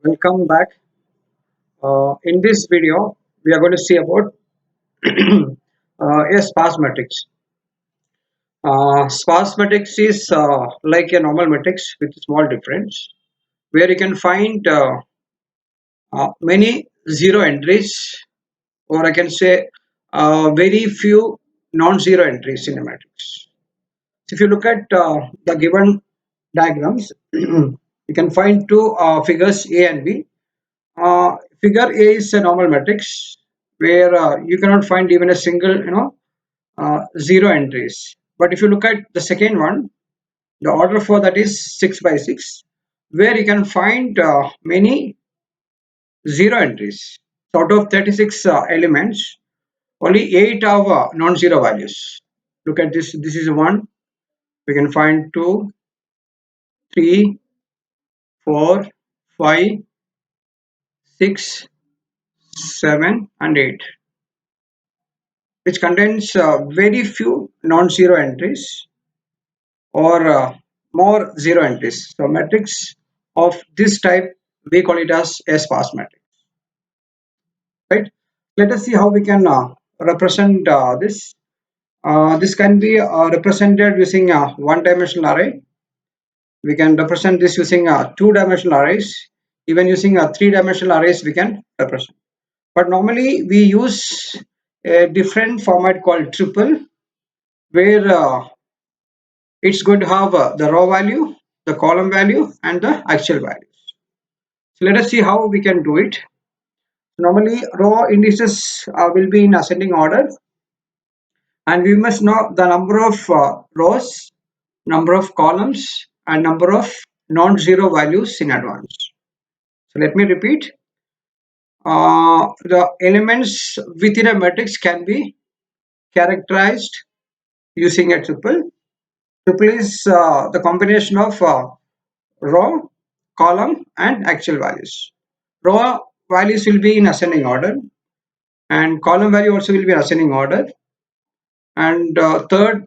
Welcome back. In this video, we are going to see about a sparse matrix. Sparse matrix is like a normal matrix with small difference, where you can find many zero entries, or I can say very few non-zero entries in a matrix. So if you look at the given diagrams, you can find two figures A and B. Figure A is a normal matrix where you cannot find even a single, zero entries. But if you look at the second one, the order for that is 6 by 6, where you can find many zero entries. So out of 36 elements, only 8 have non-zero values. Look at this. This is 1. We can find 2, 3, 4, 5, 6, 7, and 8, which contains very few non-zero entries or more zero entries. So matrix of this type, we call it as a sparse matrix, right? Let us see how we can represent this. This can be represented using a one-dimensional array. We can represent this using two-dimensional arrays. Even using three-dimensional arrays, we can represent. But normally we use a different format called triple, where it's going to have the raw value, the column value, and the actual values. So let us see how we can do it. Normally raw indices will be in ascending order, and we must know the number of rows, number of columns, and number of non-zero values in advance. So let me repeat. The elements within a matrix can be characterized using a triple. Triple is the combination of row, column, and actual values. Row values will be in ascending order, and column value also will be in ascending order. And third,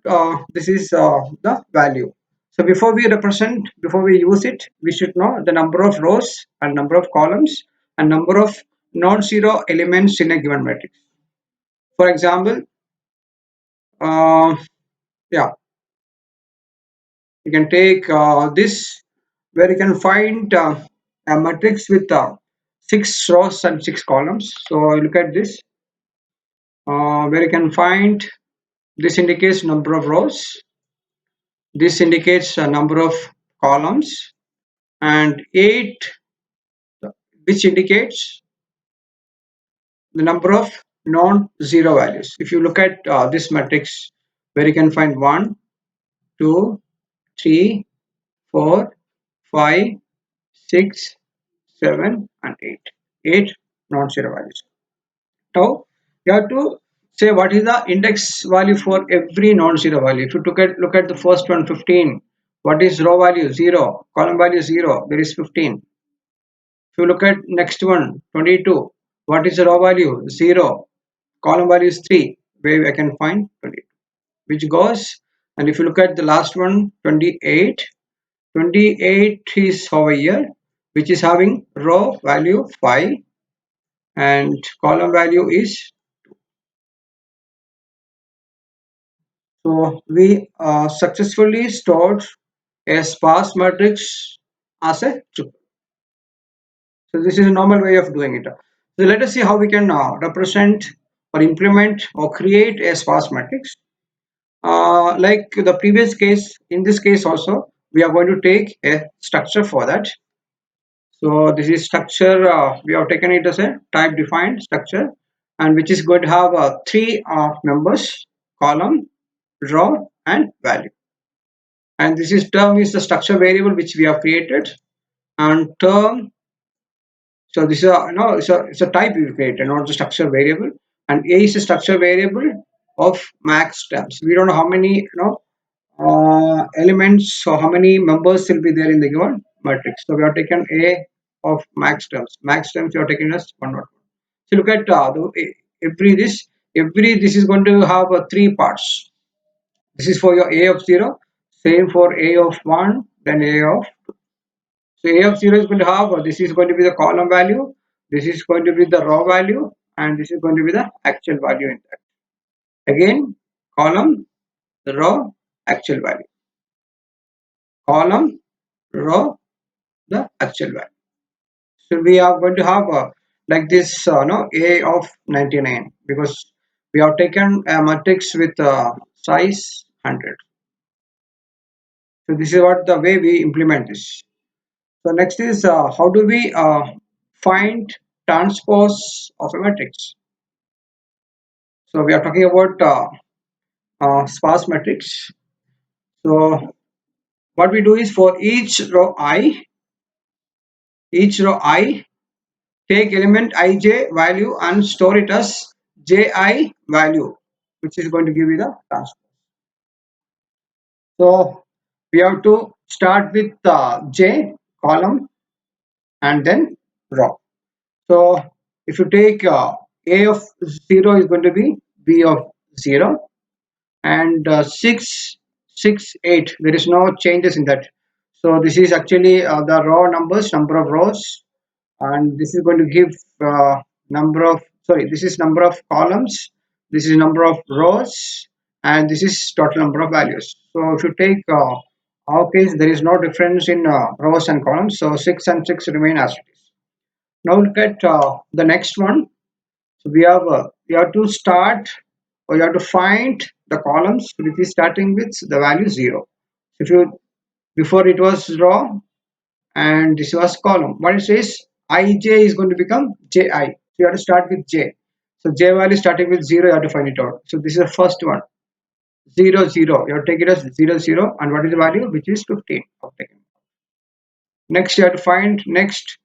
this is the value. So before we use it, we should know the number of rows and number of columns and number of non-zero elements in a given matrix. For example, uh, yeah, you can take this, where you can find a matrix with 6 rows and 6 columns. So look at this, where you can find this indicates number of rows, this indicates a number of columns, and 8, which indicates the number of non-zero values. If you look at this matrix, where you can find 1, 2, 3, 4, 5, 6, 7, and 8. 8 non-zero values. Now you have to say what is the index value for every non-zero value. If you look at the first one, 15, what is row value? 0. Column value 0. There is 15. If you look at next one, 22, what is the raw value? 0. Column value is 3, where I can find 22, which goes. And if you look at the last one, 28, 28 is over here, which is having row value 5 and column value is. So we successfully stored a sparse matrix as a triple. So this is a normal way of doing it. So let us see how we can represent or implement or create a sparse matrix. Like the previous case, in this case also, we are going to take a structure for that. So this is structure. We have taken it as a type defined structure, and which is going to have three members: column, row, and value. And this is term is the structure variable which we have created, and term. So this is a no, it's a type we created, not the structure variable. And A is a structure variable of max terms. We don't know how many elements or how many members will be there in the given matrix. So we have taken A of max terms. Max terms we have taken as 101. So look at every this is going to have three parts. This is for your A of 0, same for A of 1, then A of 2. So A of 0 is going to have, this is going to be the column value, this is going to be the raw value, and this is going to be the actual value in that. Again, column, row, actual value. Column, row, the actual value. So we are going to have like this, no, A of 99 because we have taken a matrix with size 100. So this is what the way we implement this. So next is how do we find transpose of a matrix? So we are talking about sparse matrix. So what we do is for each row I take element ij value and store it as ji value, which is going to give you the transpose. So we have to start with j column and then row. So if you take a of 0 is going to be b of 0, and 6 6 8, there is no changes in that. So this is actually the raw numbers, number of rows, and this is going to give number of, sorry, this is number of columns, this is number of rows, and this is total number of values. So if you take our case, there is no difference in rows and columns, so 6 and 6 remain as it is. Now look at the next one. So we have to start, or you have to find the columns which is starting with the value 0. If you, before it was raw and this was column, what it says, ij is going to become ji. So you have to start with j. So j value starting with 0, you have to find it out. So this is the first one, 0 0. You have to take it as 0 0, and what is the value, which is 15 of taken. Next you have to find next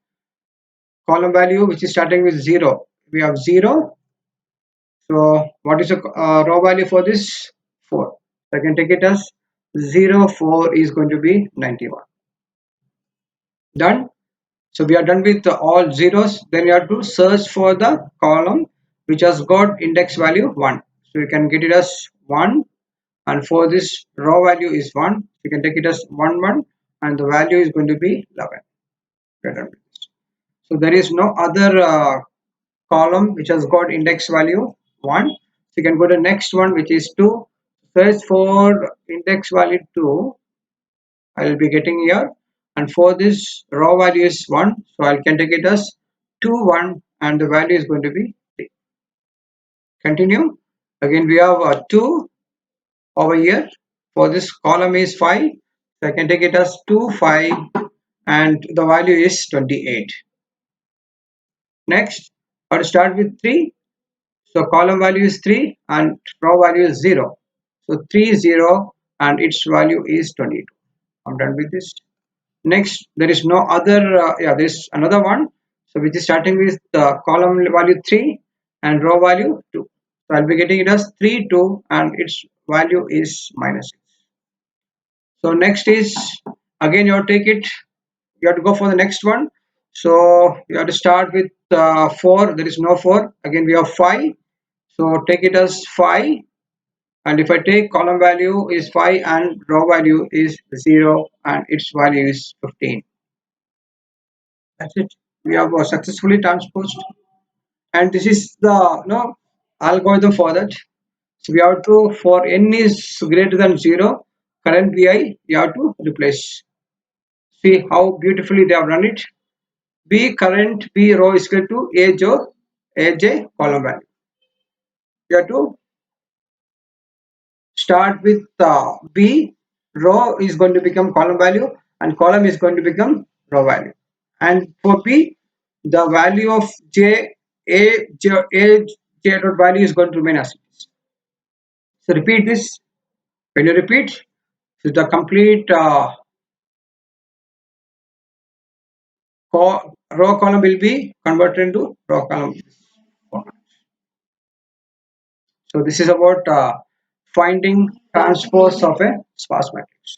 column value which is starting with 0. We have 0. So what is the raw value for this? 4. So I can take it as 0 4 is going to be 91. Done. So we are done with all zeros. Then you have to search for the column which has got index value 1. So you can get it as 1, and for this raw value is 1. You can take it as 1 1, and the value is going to be 11. We are done with this. So there is no other column which has got index value 1. So you can go to next one, which is 2. Search for index value 2. I will be getting here, and for this raw value is 1, so I can take it as 2 1, and the value is going to be 3. Continue. Again we have 2 over here. For this column is 5, so I can take it as 2 5, and the value is 28. Next I will start with 3. So column value is 3 and row value is 0. So 3 0, and its value is 22. I'm done with this. Next, there is no other, yeah, there is another one. So which is starting with column value 3 and row value 2. So I'll be getting it as 3 2, and its value is minus 6. So next is, again you have to take it, you have to go for the next one. So you have to start with 4. There is no 4. Again we have 5. So take it as 5, and if I take column value is 5 and row value is 0, and its value is 15. That's it. We have successfully transposed, and this is the algorithm for that. So we have to, for n is greater than 0, current vi we have to replace. See how beautifully they have run it. B current B row is equal to aj column value. You have to start with B, row is going to become column value, and column is going to become row value. And for B, the value of j dot value is going to remain as it is. So repeat this. When you repeat, so the complete row column will be converted into row column. So this is about finding transpose of a sparse matrix.